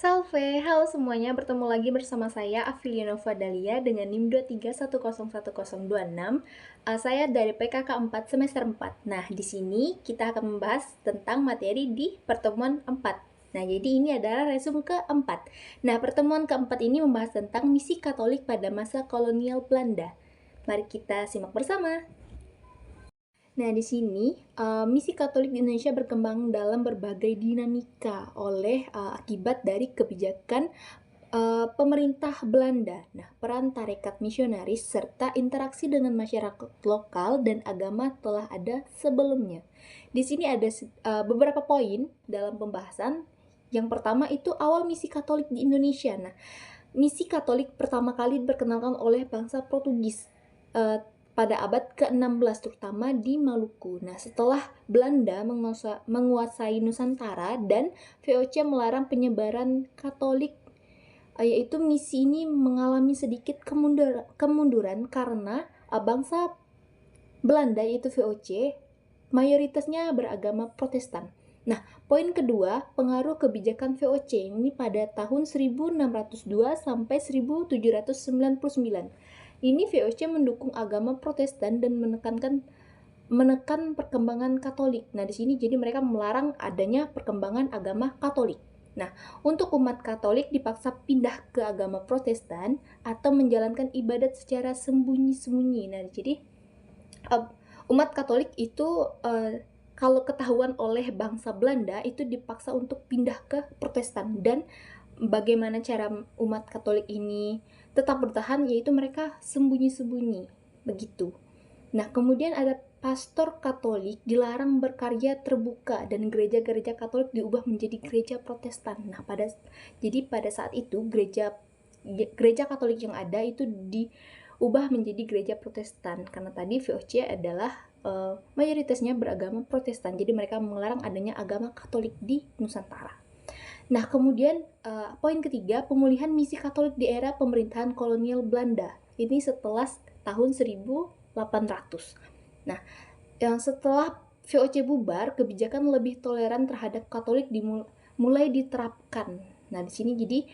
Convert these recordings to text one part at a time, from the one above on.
Salve, halo semuanya, bertemu lagi bersama saya Afilianova Dalia dengan NIM 231011026. Saya dari PKK 4 semester 4. Nah, di sini kita akan membahas tentang materi di pertemuan 4. Nah, jadi ini adalah resume keempat. Nah, pertemuan keempat ini membahas tentang misi Katolik pada masa kolonial Belanda. Mari kita simak bersama. Nah, di sini misi Katolik di Indonesia berkembang dalam berbagai dinamika akibat dari kebijakan pemerintah Belanda. Nah, peran tarekat misionaris serta interaksi dengan masyarakat lokal dan agama telah ada sebelumnya. Di sini ada beberapa poin dalam pembahasan. Yang pertama itu awal misi Katolik di Indonesia. Nah, misi Katolik pertama kali diperkenalkan oleh bangsa Portugis pada abad ke-16 terutama di Maluku. Nah, setelah Belanda menguasai Nusantara dan VOC melarang penyebaran Katolik, yaitu misi ini mengalami sedikit kemunduran karena bangsa Belanda yaitu VOC mayoritasnya beragama Protestan. Nah, poin kedua, pengaruh kebijakan VOC ini pada tahun 1602 sampai 1799. Ini VOC mendukung agama Protestan dan menekan perkembangan Katolik. Nah, di sini jadi mereka melarang adanya perkembangan agama Katolik. Nah, untuk umat Katolik dipaksa pindah ke agama Protestan atau menjalankan ibadat secara sembunyi-sembunyi. Nah, jadi umat Katolik itu kalau ketahuan oleh bangsa Belanda itu dipaksa untuk pindah ke Protestan. Dan bagaimana cara umat Katolik ini tetap bertahan, yaitu mereka sembunyi-sembunyi begitu. Nah, kemudian ada pastor Katolik dilarang berkarya terbuka dan gereja-gereja Katolik diubah menjadi gereja Protestan. Nah, jadi pada saat itu gereja Katolik yang ada itu diubah menjadi gereja Protestan karena tadi VOC adalah mayoritasnya beragama Protestan. Jadi mereka melarang adanya agama Katolik di Nusantara. Nah, kemudian poin ketiga, pemulihan misi Katolik di era pemerintahan kolonial Belanda. Ini setelah tahun 1800. Nah, yang setelah VOC bubar, kebijakan lebih toleran terhadap Katolik mulai diterapkan. Nah, di sini jadi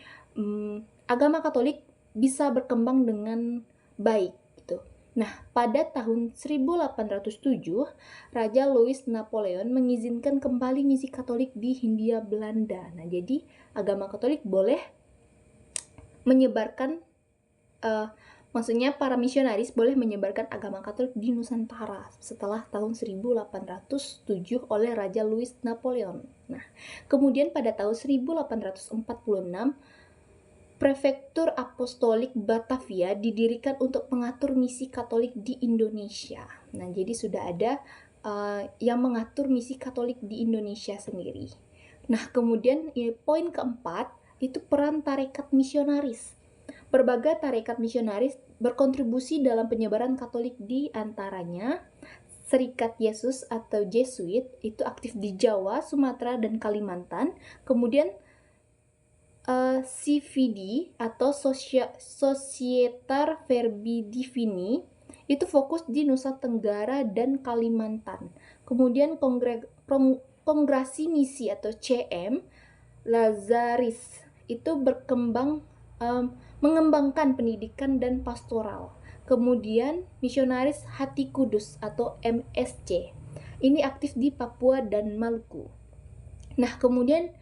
agama Katolik bisa berkembang dengan baik gitu. Nah, pada tahun 1807, Raja Louis Napoleon mengizinkan kembali misi Katolik di Hindia Belanda. Nah, jadi agama Katolik boleh menyebarkan maksudnya para misionaris boleh menyebarkan agama Katolik di Nusantara setelah tahun 1807 oleh Raja Louis Napoleon. Nah, kemudian pada tahun 1846 Prefektur Apostolik Batavia didirikan untuk mengatur misi Katolik di Indonesia. Nah, jadi sudah ada yang mengatur misi Katolik di Indonesia sendiri. Nah, kemudian poin keempat itu peran tarekat misionaris. Berbagai tarekat misionaris berkontribusi dalam penyebaran Katolik, di antaranya Serikat Yesus atau Jesuit itu aktif di Jawa, Sumatera, dan Kalimantan. Kemudian CVD atau Societar Verbi Divini itu fokus di Nusa Tenggara dan Kalimantan. Kemudian Kongregasi Misi atau CM Lazaris itu mengembangkan pendidikan dan pastoral. Kemudian Misionaris Hati Kudus atau MSC ini aktif di Papua dan Maluku. Nah, kemudian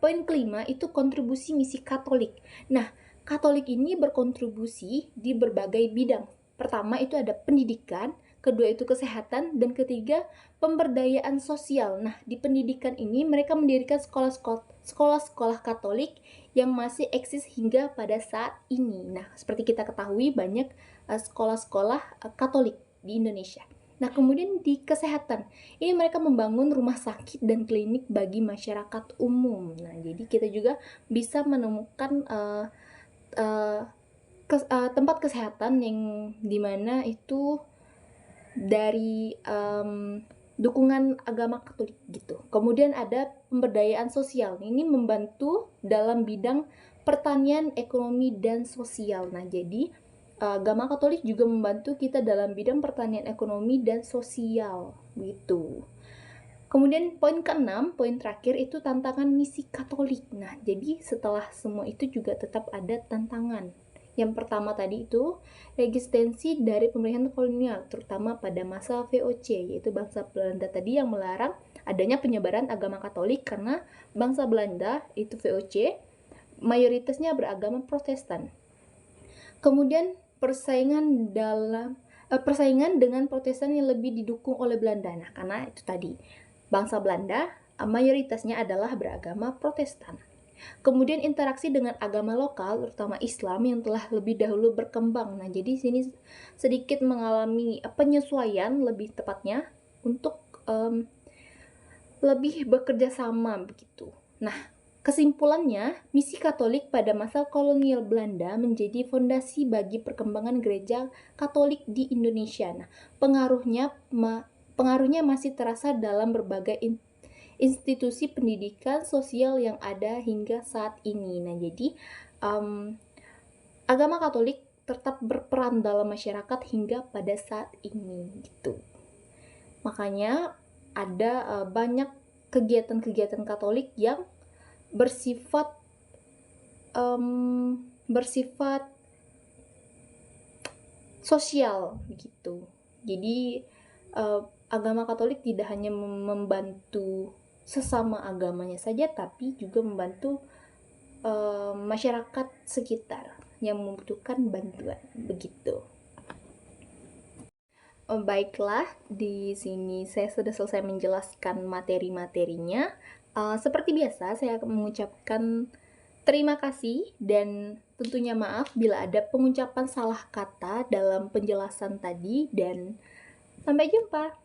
poin kelima itu kontribusi misi Katolik. Nah, Katolik ini berkontribusi di berbagai bidang. Pertama itu ada pendidikan, kedua itu kesehatan, dan ketiga pemberdayaan sosial. Nah, di pendidikan ini mereka mendirikan sekolah-sekolah Katolik yang masih eksis hingga pada saat ini. Nah, seperti kita ketahui banyak sekolah-sekolah Katolik di Indonesia. Nah, kemudian di kesehatan, ini mereka membangun rumah sakit dan klinik bagi masyarakat umum. Nah, jadi kita juga bisa menemukan tempat kesehatan yang dimana itu dari dukungan agama Katolik gitu. Kemudian ada pemberdayaan sosial. Ini membantu dalam bidang pertanian, ekonomi, dan sosial. Nah, jadi agama Katolik juga membantu kita dalam bidang pertanian, ekonomi, dan sosial gitu. Kemudian poin keenam, poin terakhir itu tantangan misi Katolik. Nah, jadi setelah semua itu juga tetap ada tantangan. Yang pertama tadi itu resistensi dari pemerintahan kolonial, terutama pada masa VOC, yaitu bangsa Belanda tadi yang melarang adanya penyebaran agama Katolik karena bangsa Belanda itu VOC mayoritasnya beragama Protestan. Kemudian persaingan dengan Protestan yang lebih didukung oleh Belanda. Nah, karena itu tadi bangsa Belanda mayoritasnya adalah beragama Protestan. Kemudian interaksi dengan agama lokal, terutama Islam yang telah lebih dahulu berkembang. Nah, jadi sini sedikit mengalami penyesuaian lebih tepatnya untuk lebih bekerja sama begitu. Nah, kesimpulannya, misi Katolik pada masa kolonial Belanda menjadi fondasi bagi perkembangan gereja Katolik di Indonesia. Nah, pengaruhnya masih terasa dalam berbagai institusi pendidikan sosial yang ada hingga saat ini. Nah, jadi agama Katolik tetap berperan dalam masyarakat hingga pada saat ini gitu. Makanya ada banyak kegiatan-kegiatan Katolik yang bersifat sosial gitu. Jadi agama Katolik tidak hanya membantu sesama agamanya saja, tapi juga membantu masyarakat sekitar yang membutuhkan bantuan begitu. Baiklah, di sini saya sudah selesai menjelaskan materi-materinya. Seperti biasa, saya akan mengucapkan terima kasih dan tentunya maaf bila ada pengucapan salah kata dalam penjelasan tadi, dan sampai jumpa.